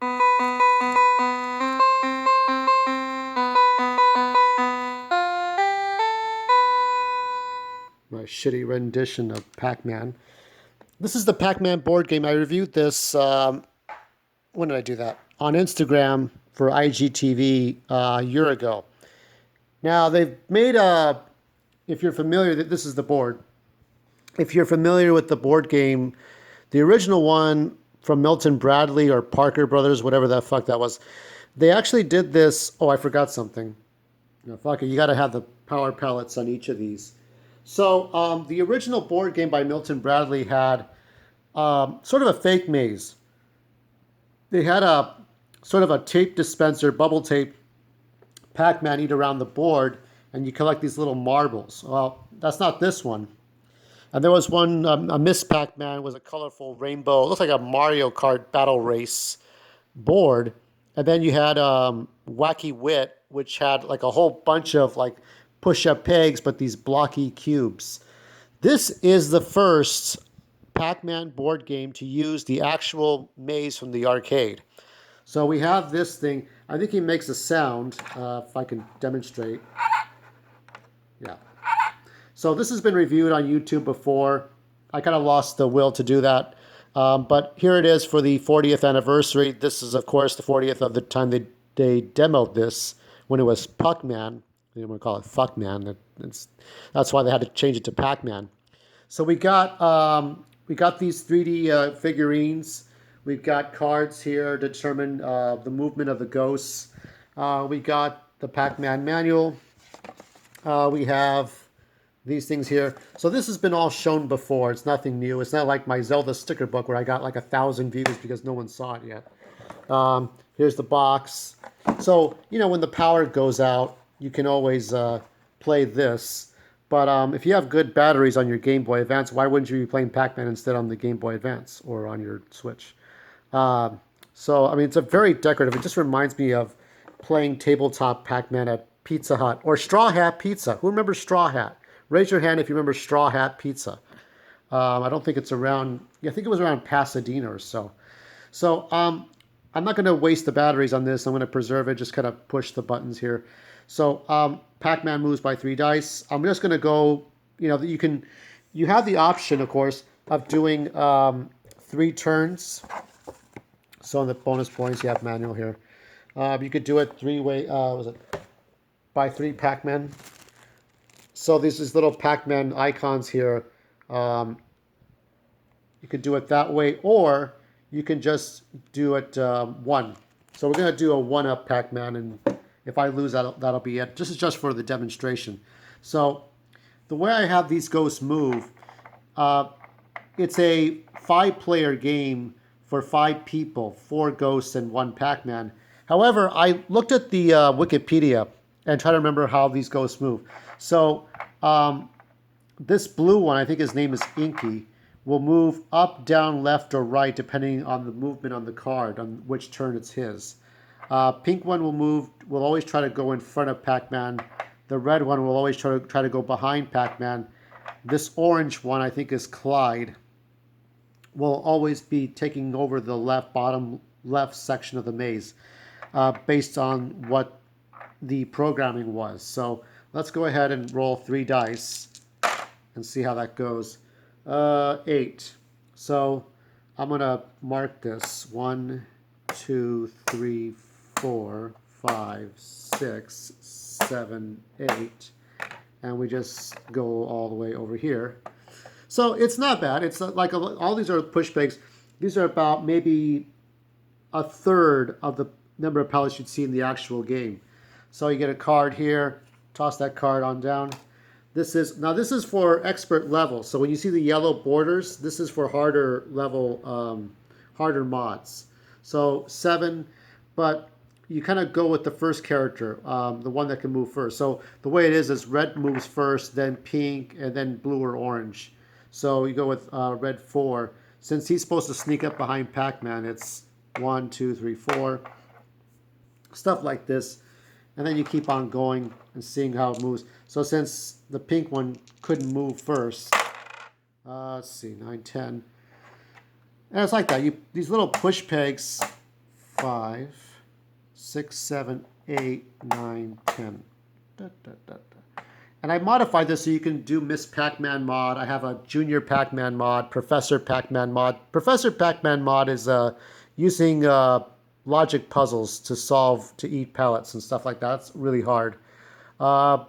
My shitty rendition of Pac-Man. This is the Pac-Man board game. I reviewed this, when did I do that? On Instagram for IGTV a year ago. Now, they've made a, if you're familiar, this is the board. If you're familiar with the board game, the original one from Milton Bradley or Parker Brothers, whatever the fuck that was, they actually did this. Oh, I forgot something. No, fuck it. You got to have the power pellets on each of these. So the original board game by Milton Bradley had sort of a fake maze. They had a sort of a tape dispenser, bubble tape, Pac-Man eat around the board, and you collect these little marbles. Well, that's not this one. And there was one, a Miss Pac-Man was a colorful rainbow. It looks like a Mario Kart battle race board. And then you had Wacky Wit, which had like a whole bunch of like push-up pegs, but these blocky cubes. This is the first Pac-Man board game to use the actual maze from the arcade. So we have this thing. I think he makes a sound, if I can demonstrate. Yeah. So this has been reviewed on YouTube before. I kind of lost the will to do that. But here it is for the 40th anniversary. This is, of course, the 40th of the time they demoed this when it was Pac-Man. They didn't want to call it Fuckman. That's why they had to change it to Pac-Man. So we got these 3D figurines. We've got cards here to determine the movement of the ghosts. We got the Pac-Man manual. We have these things here. So this has been all shown before. It's nothing new. It's not like my Zelda sticker book where I got like 1,000 views because no one saw it yet. Here's the box. So, you know, when the power goes out, you can always play this. But if you have good batteries on your Game Boy Advance, why wouldn't you be playing Pac-Man instead on the Game Boy Advance or on your Switch? So, I mean, it's a very decorative. It just reminds me of playing tabletop Pac-Man at Pizza Hut or Straw Hat Pizza. Who remembers Straw Hat? Raise your hand if you remember Straw Hat Pizza. I don't think it's around, I think it was around Pasadena or so. So I'm not going to waste the batteries on this. I'm going to preserve it, just kind of push the buttons here. So Pac-Man moves by 3 dice. I'm just going to go, you know, you have the option, of course, of doing 3 turns. So on the bonus points, you have manual here. You could do it 3-way, was it by 3 Pac-Man? So these little Pac-Man icons here. You could do it that way, or you can just do it 1. So we're going to do a 1-up Pac-Man, and if I lose, that'll be it. This is just for the demonstration. So the way I have these ghosts move, it's a 5-player game for 5 people, 4 ghosts and 1 Pac-Man. However, I looked at the Wikipedia and try to remember how these ghosts move. So this blue one, I think his name is Inky, will move up, down, left, or right depending on the movement on the card, on which turn it's his. Pink one will always try to go in front of Pac-Man. The red one will always try to go behind Pac-Man. This orange one, I think, is Clyde, will always be taking over the bottom left section of the maze based on what the programming was. So let's go ahead and roll 3 dice and see how that goes. 8. So I'm going to mark this. 1, 2, 3, 4, 5, 6, 7, 8. And we just go all the way over here. So it's not bad. It's like all these are push pegs. These are about maybe 1/3 of the number of pellets you'd see in the actual game. So you get a card here. Toss that card on down. This is for expert level. So when you see the yellow borders, this is for harder level, harder mods. So 7, but you kind of go with the first character, the one that can move first. So the way it is red moves first, then pink, and then blue or orange. So you go with red 4. Since he's supposed to sneak up behind Pac-Man, it's 1, 2, 3, 4. Stuff like this. And then you keep on going and seeing how it moves. So since the pink one couldn't move first, let's see, 9, 10. And it's like that. These little push pegs 5, 6, 7, 8, 9, 10. Da, da, da, da. And I modified this so you can do Miss Pac-Man mod. I have a Junior Pac-Man mod, Professor Pac-Man mod. Professor Pac-Man mod is using logic puzzles to eat pellets and stuff like that. It's really hard.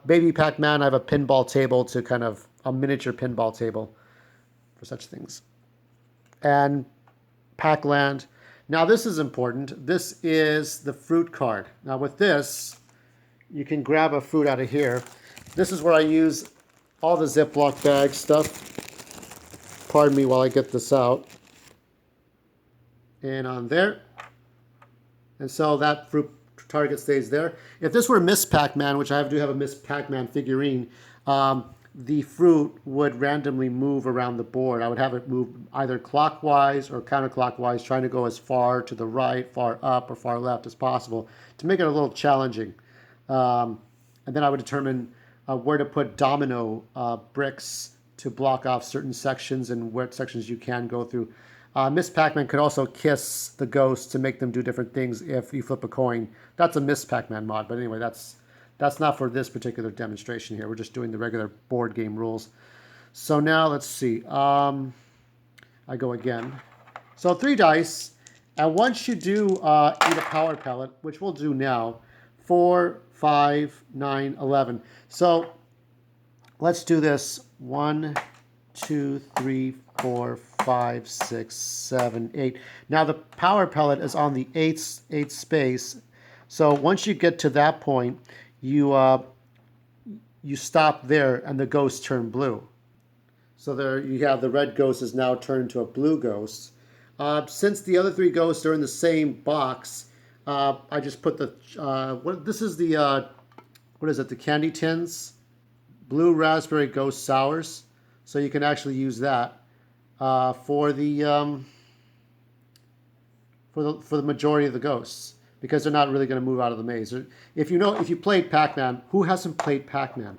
Baby Pac-Man, I have a pinball table to kind of a miniature pinball table for such things. And Pac-Land. Now this is important. This is the fruit card. Now with this, you can grab a fruit out of here. This is where I use all the Ziploc bag stuff. Pardon me while I get this out. And on there. And so that fruit target stays there. If this were Miss Pac-Man, which I do have a Miss Pac-Man figurine, the fruit would randomly move around the board. I would have it move either clockwise or counterclockwise, trying to go as far to the right, far up, or far left as possible to make it a little challenging. And then I would determine where to put domino bricks to block off certain sections and what sections you can go through. Miss Pac-Man could also kiss the ghosts to make them do different things if you flip a coin. That's a Miss Pac-Man mod, but anyway, that's not for this particular demonstration here. We're just doing the regular board game rules. So now let's see. I go again. So 3 dice, and once you do eat a power pellet, which we'll do now, 4, 5, 9, 11. So let's do this. 1, 2, 3, 4, 5, 6, 7, 8. Now the power pellet is on the eighth space. So once you get to that point, you stop there and the ghosts turn blue. So there you have the red ghost is now turned into a blue ghost. Since the other 3 ghosts are in the same box, I just put the this is the what is it? The candy tins, blue raspberry ghost sours. So you can actually use that for the majority of the ghosts, because they're not really going to move out of the maze. If you played Pac-Man, who hasn't played Pac-Man?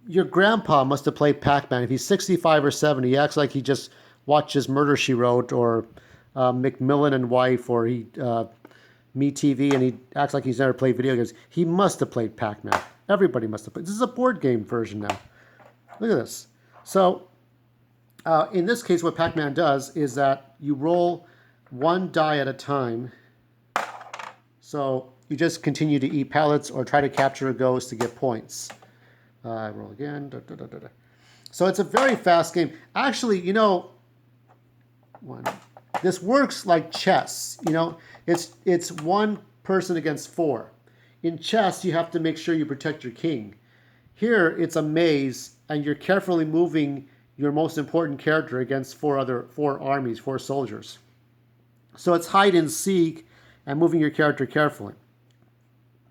Your grandpa must have played Pac-Man. If he's 65 or 70, he acts like he just watches Murder, She Wrote or Macmillan and Wife or Me TV, and he acts like he's never played video games. He must have played Pac-Man. Everybody must have played. This is a board game version now. Look at this. So in this case, what Pac-Man does is that you roll 1 die at a time. So you just continue to eat pellets or try to capture a ghost to get points. Roll again. Da, da, da, da, da. So it's a very fast game. Actually, this works like chess. It's 1 person against 4. In chess, you have to make sure you protect your king. Here, it's a maze, and you're carefully moving your most important character against 4 armies, 4 soldiers. So it's hide and seek and moving your character carefully.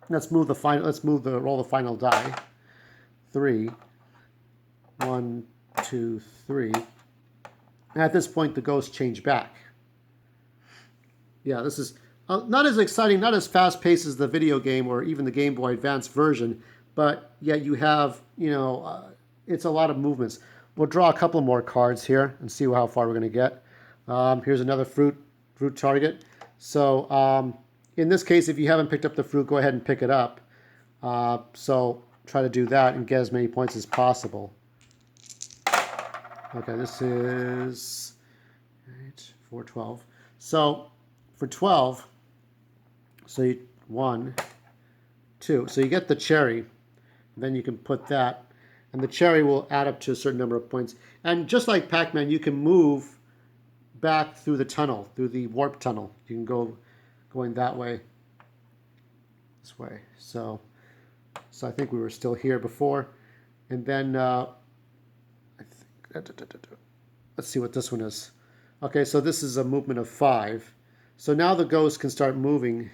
Roll the final die. 3. 1, 2, 3. And at this point, the ghosts change back. Yeah, this is not as exciting, not as fast-paced as the video game or even the Game Boy Advance version, but yet you have, it's a lot of movements. We'll draw a couple more cards here and see how far we're going to get. Here's another fruit target. So in this case, if you haven't picked up the fruit, go ahead and pick it up. So try to do that and get as many points as possible. Okay, this is 8, 4, 12. So for 12, so 1, 2. So you get the cherry. Then you can put that. And the cherry will add up to a certain number of points. And just like Pac-Man, you can move back through the tunnel, through the warp tunnel. You can go going that way, this way. So I think we were still here before. And then let's see what this one is. Okay, so this is a movement of 5. So now the ghost can start moving.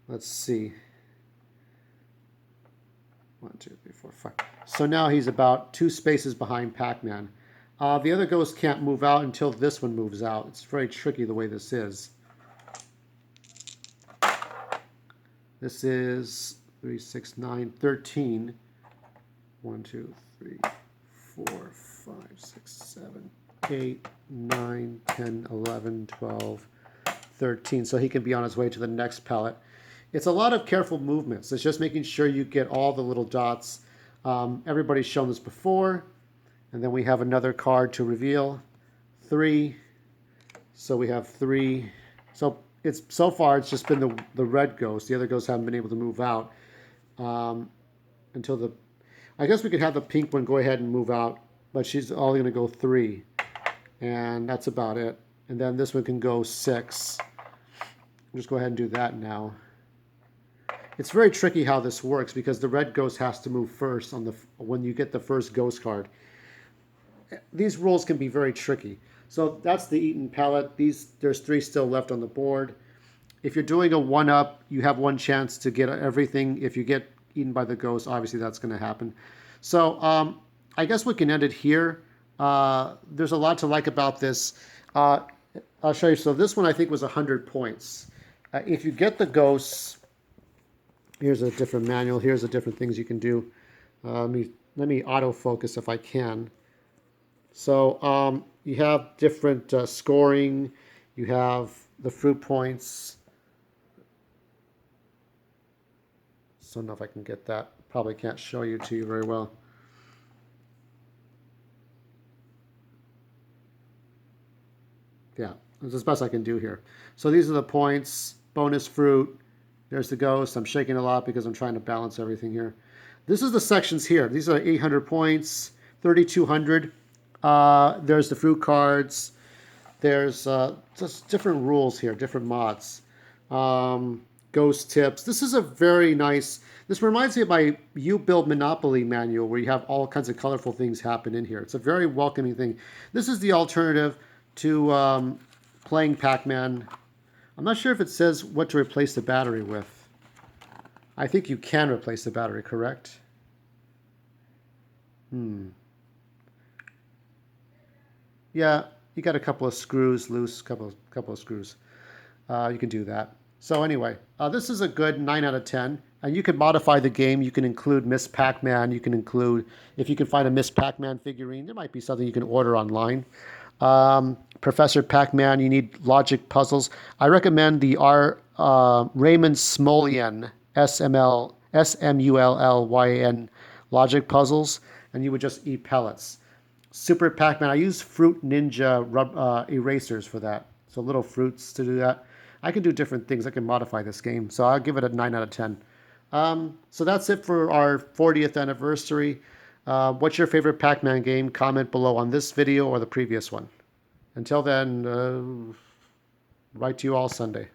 Let's see. 1, 2, 3, 4, 5. So now he's about 2 spaces behind Pac-Man. The other ghost can't move out until this one moves out. It's very tricky the way this is. This is 3, 6, 9, 13. 1, 2, 3, 4, 5, 6, 7, 8, 9, 10, 11, 12, 13, so he can be on his way to the next pallet. It's a lot of careful movements. It's just making sure you get all the little dots. Everybody's shown this before. And then we have another card to reveal. 3. So we have 3. So far it's just been the red ghost. The other ghosts haven't been able to move out until the. I guess we could have the pink one go ahead and move out, but she's only going to go 3, and that's about it. And then this one can go 6. I'll just go ahead and do that now. It's very tricky how this works because the red ghost has to move first on when you get the first ghost card. These rules can be very tricky. So that's the eaten pallet. There's 3 still left on the board. If you're doing a 1-up, you have 1 chance to get everything. If you get eaten by the ghost, obviously that's going to happen. So I guess we can end it here. There's a lot to like about this. I'll show you. So this one I think was 100 points. If you get the ghosts, here's a different manual. Here's the different things you can do. Let me autofocus if I can. So you have different scoring. You have the fruit points. So I don't know if I can get that. Probably can't show you to you very well. Yeah, that's as best I can do here. So these are the points, bonus fruit. There's the ghost. I'm shaking a lot because I'm trying to balance everything here. This is the sections here. These are 800 points, 3,200. There's the fruit cards. There's just different rules here, different mods. Ghost tips. This is a very nice. This reminds me of my You Build Monopoly manual where you have all kinds of colorful things happen in here. It's a very welcoming thing. This is the alternative to playing Pac-Man. I'm not sure if it says what to replace the battery with. I think you can replace the battery, correct? Yeah, you got a couple of screws loose, couple of screws. You can do that. So anyway, this is a good 9 out of 10. And you can modify the game. You can include Miss Pac-Man. You can include, if you can find a Miss Pac-Man figurine, there might be something you can order online. Professor Pac-Man, you need logic puzzles. I recommend the Raymond Smulyan, Smullyn logic puzzles, and you would just eat pellets. Super Pac-Man, I use Fruit Ninja erasers for that. So little fruits to do that. I can do different things. I can modify this game. So I'll give it a 9 out of 10. So that's it for our 40th anniversary. What's your favorite Pac-Man game? Comment below on this video or the previous one. Until then, write to you all Sunday.